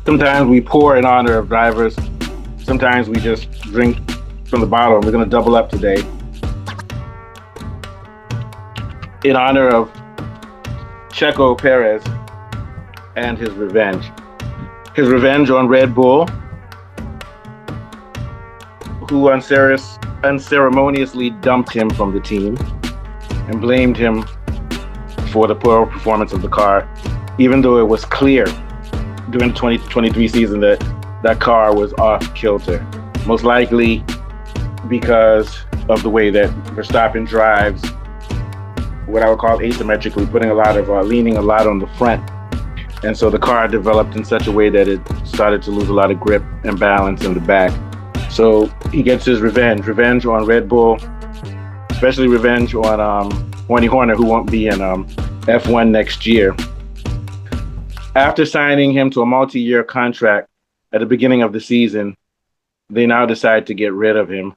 Sometimes we pour in honor of drivers. Sometimes we just drink from the bottle. We're going to double up today in honor of Checo Perez and his revenge. His revenge on Red Bull, who unceremoniously dumped him from the team and blamed him for the poor performance of the car, even though it was clear during the 2023 season that that car was off kilter. Most likely because of the way that Verstappen drives, what I would call asymmetrically, leaning a lot on the front. And so the car developed in such a way that it started to lose a lot of grip and balance in the back. So he gets his revenge on Red Bull, especially revenge on Horny Horner, who won't be in F1 next year. After signing him to a multi-year contract at the beginning of the season, they now decide to get rid of him.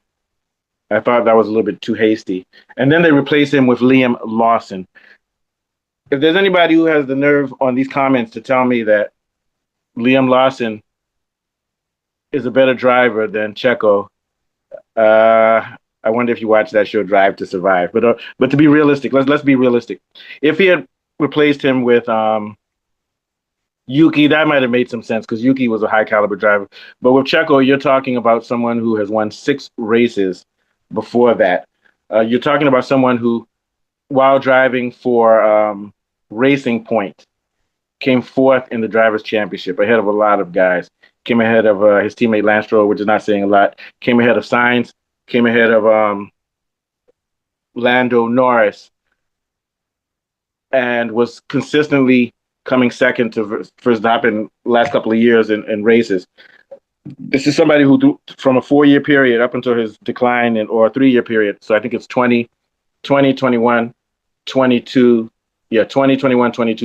I thought that was a little bit too hasty. And then they replace him with Liam Lawson. If there's anybody who has the nerve on these comments to tell me that Liam Lawson is a better driver than Checo, I wonder if you watch that show Drive to Survive. But to be realistic, let's be realistic. If he had replaced him with Yuki, that might have made some sense because Yuki was a high caliber driver. But with Checo, you're talking about someone who has won 6 races before that. You're talking about someone who, while driving for Racing Point, came 4th in the Drivers' Championship, ahead of a lot of guys. Came ahead of his teammate Lance Stroll, which is not saying a lot. Came ahead of Sainz. Came ahead of Lando Norris. And was consistently coming second to Verstappen last couple of years in races. This is somebody who, from a 4-year period up until his decline, or a 3-year period, so I think it's 2021, 22,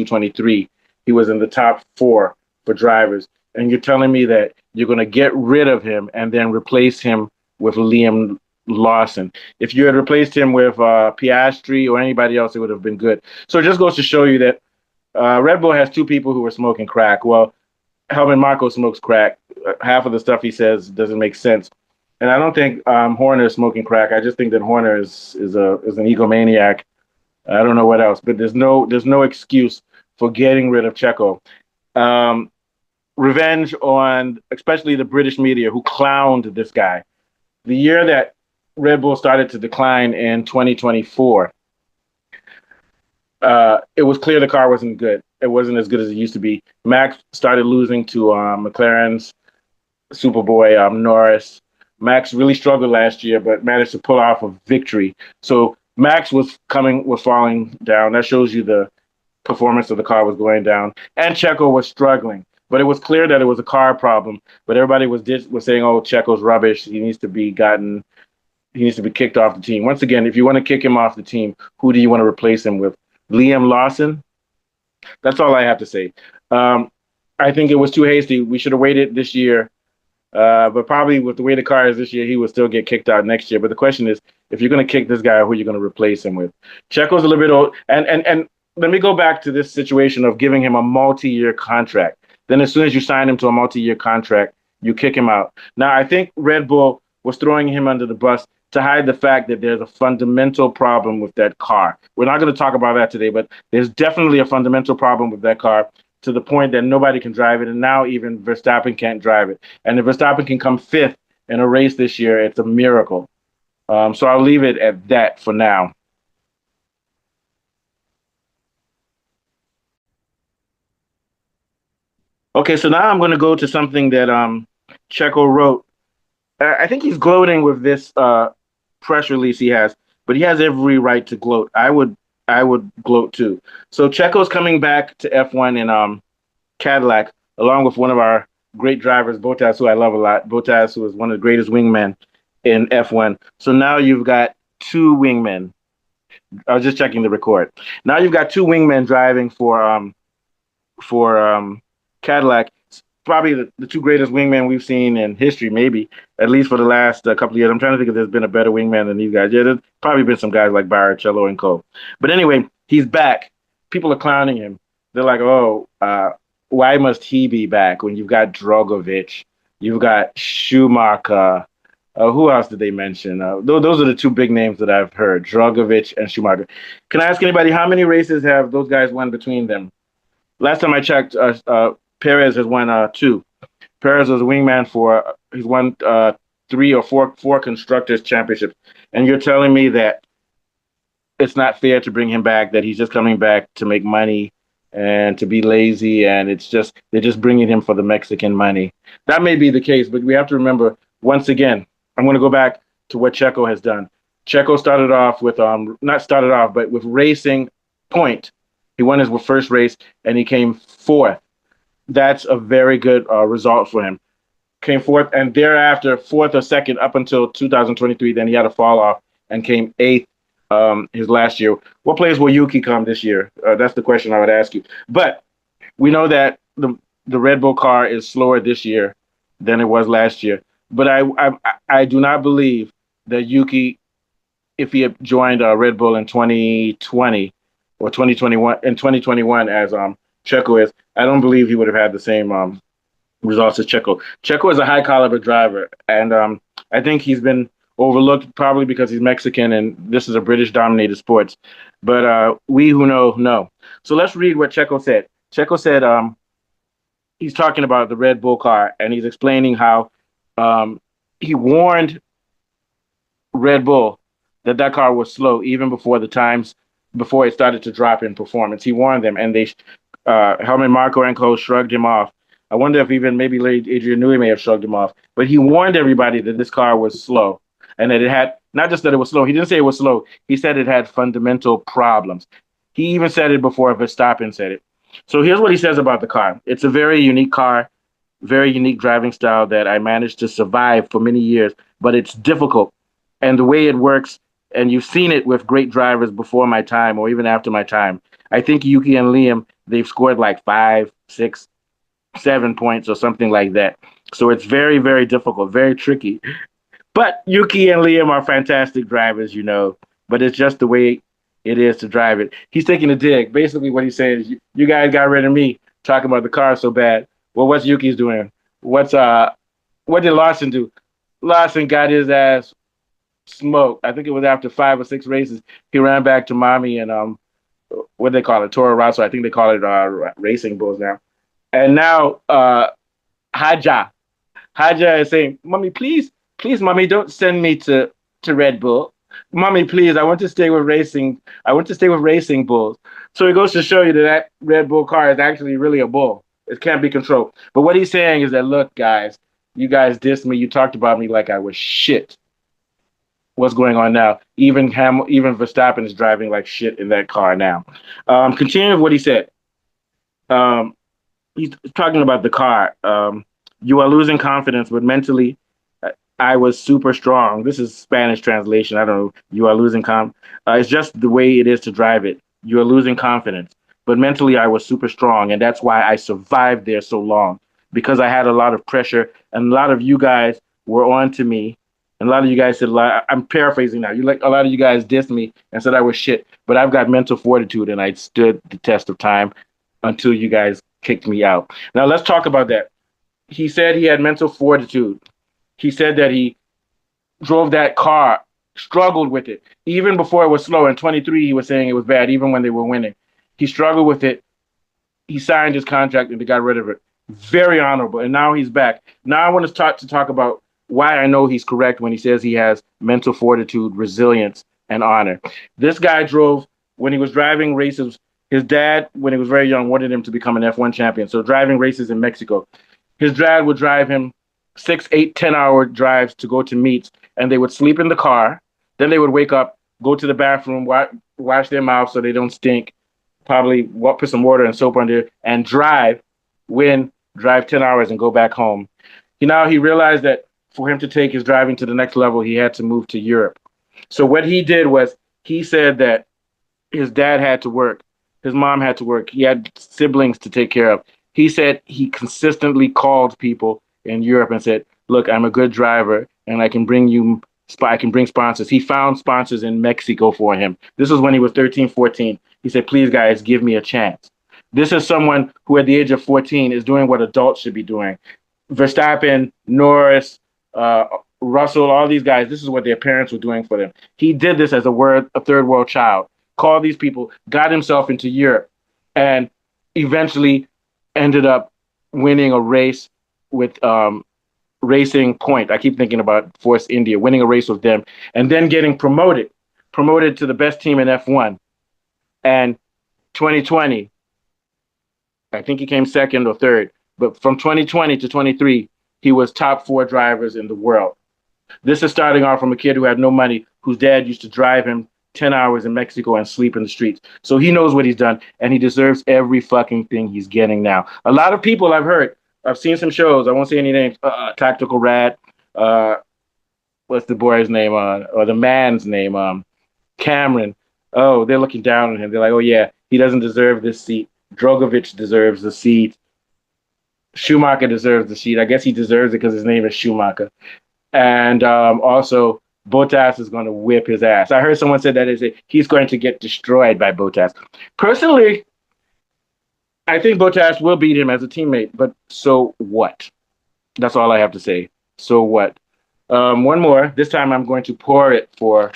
23, he was in the top 4 for drivers. And you're telling me that you're going to get rid of him and then replace him with Liam Lawson. If you had replaced him with Piastri or anybody else, it would have been good. So it just goes to show you that Red Bull has 2 people who are smoking crack. Well, Helmut Marko smokes crack. Half of the stuff he says doesn't make sense. And I don't think Horner is smoking crack. I just think that Horner is an egomaniac. I don't know what else, but there's no excuse for getting rid of Checo. Revenge on especially the British media who clowned this guy. The year that Red Bull started to decline in 2024, it was clear the car wasn't good. It wasn't as good as it used to be. Max started losing to McLaren's Superboy Norris. Max really struggled last year, but managed to pull off a victory. So Max was falling down. That shows you the performance of the car was going down. And Checo was struggling. But it was clear that it was a car problem. But everybody was saying, "Oh, Checo's rubbish. He needs to be kicked off the team." Once again, if you want to kick him off the team, who do you want to replace him with? Liam Lawson? That's all I have to say. I think it was too hasty. We should have waited this year. But probably with the way the car is this year, he will still get kicked out next year. But the question is, if you're going to kick this guy, who are you going to replace him with? Checo's a little bit old. And let me go back to this situation of giving him a multi-year contract. Then as soon as you sign him to a multi-year contract, you kick him out. Now, I think Red Bull was throwing him under the bus to hide the fact that there's a fundamental problem with that car. We're not going to talk about that today, but there's definitely a fundamental problem with that car to the point that nobody can drive it, and now even Verstappen can't drive it. And if Verstappen can come 5th in a race this year, it's a miracle. So I'll leave it at that for now. Okay, so now I'm going to go to something that Checo wrote. I think he's gloating with this press release he has, but he has every right to gloat. I would gloat too. So Checo's coming back to F1 in Cadillac, along with one of our great drivers, Bottas, who I love a lot. Bottas, who is one of the greatest wingmen in F1. So now you've got 2 wingmen. I was just checking the record. Now you've got 2 wingmen driving for Cadillac. It's probably the 2 greatest wingmen we've seen in history, maybe, at least for the last couple of years. I'm trying to think if there's been a better wingman than these guys. Yeah, there's probably been some guys like Barrichello and Co. But anyway, he's back. People are clowning him. They're like, "Oh, why must he be back when you've got Drogovic, you've got Schumacher? Who else did they mention? Those are the two big names that I've heard: Drogovic and Schumacher. Can I ask anybody how many races have those guys won between them? Last time I checked, Perez has won two. Perez was a wingman for he's won three or four constructors championships, and you're telling me that it's not fair to bring him back, that he's just coming back to make money and to be lazy, and it's just they're just bringing him for the Mexican money. That may be the case, but we have to remember once again. I'm going to go back to what Checo has done. Checo started off with not started off, but with Racing Point. He won his first race and he came fourth. That's a very good result for him. Came fourth, and thereafter fourth or second up until 2023. Then he had a fall off and came eighth his last year. What place will Yuki come this year? That's the question I would ask you. But we know that the Red Bull car is slower this year than it was last year. But I do not believe that Yuki, if he had joined Red Bull in 2020 or 2021 as Checo is, I don't believe he would have had the same results as Checo. Checo is a high caliber driver, and I think he's been overlooked probably because he's Mexican and this is a British dominated sports. But we who know. So let's read what Checo said. Checo said he's talking about the Red Bull car, and he's explaining how he warned Red Bull that car was slow even before it started to drop in performance. He warned them, and Helmut Marko and co shrugged him off. I wonder if even maybe Adrian Newey may have shrugged him off, but he warned everybody that this car was slow and that it had not just that it was slow. He didn't say it was slow. He said it had fundamental problems. He even said it before Verstappen said it. So here's what he says about the car. It's a very unique car, very unique driving style that I managed to survive for many years, but it's difficult. And the way it works, and you've seen it with great drivers before my time or even after my time. I think Yuki and Liam, they've scored like 5, 6, 7 points or something like that. So it's very, very difficult, very tricky. But Yuki and Liam are fantastic drivers, but it's just the way it is to drive it. He's taking a dig. Basically what he's saying is, you guys got rid of me talking about the car so bad. Well, what's Yuki's doing? What did Larson do? Larson got his ass smoked. I think it was after 5 or 6 races. He ran back to mommy and what do they call it? Toro Rosso. I think they call it Racing Bulls now. And now Haja is saying, "Mommy, please, mommy, don't send me to Red Bull. Mommy, please, I want to stay with racing. I want to stay with Racing Bulls." So it goes to show you that Red Bull car is actually really a bull. It can't be controlled. But what he's saying is that, look, guys, you guys dissed me. You talked about me like I was shit. What's going on now? Even Verstappen is driving like shit in that car now. Continuing with what he said. He's talking about the car. You are losing confidence, but mentally, I was super strong. This is Spanish translation. I don't know. You are losing it's just the way it is to drive it. You are losing confidence. But mentally, I was super strong, and that's why I survived there so long, because I had a lot of pressure, and a lot of you guys were on to me, and a lot of you guys said, I'm paraphrasing now, a lot of you guys dissed me and said I was shit, but I've got mental fortitude, and I stood the test of time until you guys kicked me out. Now, let's talk about that. He said he had mental fortitude. He said that he drove that car, struggled with it, even before it was slow. In 23, he was saying it was bad, even when they were winning. He struggled with it. He signed his contract and they got rid of it. Very honorable. And now he's back. Now I want to talk about why I know he's correct when he says he has mental fortitude, resilience, and honor. This guy drove, when he was driving races, his dad, when he was very young, wanted him to become an F1 champion. So driving races in Mexico. His dad would drive him 6, 8, 10-hour drives to go to meets, and they would sleep in the car. Then they would wake up, go to the bathroom, wash their mouths so they don't stink, probably put some water and soap under it, and drive 10 hours and go back home. He realized that for him to take his driving to the next level, he had to move to Europe. So what he did was he said that his dad had to work. His mom had to work. He had siblings to take care of. He said he consistently called people in Europe and said, look, I'm a good driver and I can bring sponsors. He found sponsors in Mexico for him. This was when he was 13, 14. He said, please, guys, give me a chance. This is someone who, at the age of 14, is doing what adults should be doing. Verstappen, Norris, uh, Russell, all these guys, this is what their parents were doing for them. He did this as a third world child, called these people, got himself into Europe, and eventually ended up winning a race with Racing Point. I keep thinking about Force India, winning a race with them, and then getting promoted to the best team in F1. And 2020, I think he came second or third. But from 2020 to 23, he was top four drivers in the world. This is starting off from a kid who had no money, whose dad used to drive him 10 hours in Mexico and sleep in the streets. So he knows what he's done, and he deserves every fucking thing he's getting now. A lot of people I've seen some shows, I won't say any names, Tactical Rat, uh, what's the boy's name, or the man's name, Cameron. Oh, they're looking down on him. They're like, oh, yeah, he doesn't deserve this seat. Drogovic deserves the seat. Schumacher deserves the seat. I guess he deserves it because his name is Schumacher. And also, Bottas is going to whip his ass. I heard someone said that he's going to get destroyed by Bottas. Personally, I think Bottas will beat him as a teammate, but so what? That's all I have to say. So what? One more. This time I'm going to pour it for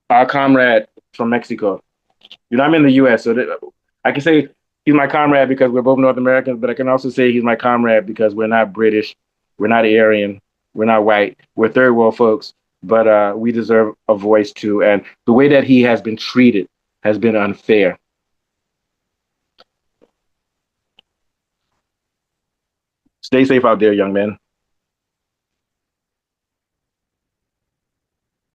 our comrade from Mexico. I'm in the U.S., so I can say he's my comrade because we're both North Americans, but I can also say he's my comrade because we're not British, we're not Aryan, we're not white, we're third world folks, but we deserve a voice too. And the way that he has been treated has been unfair. Stay safe out there, young man.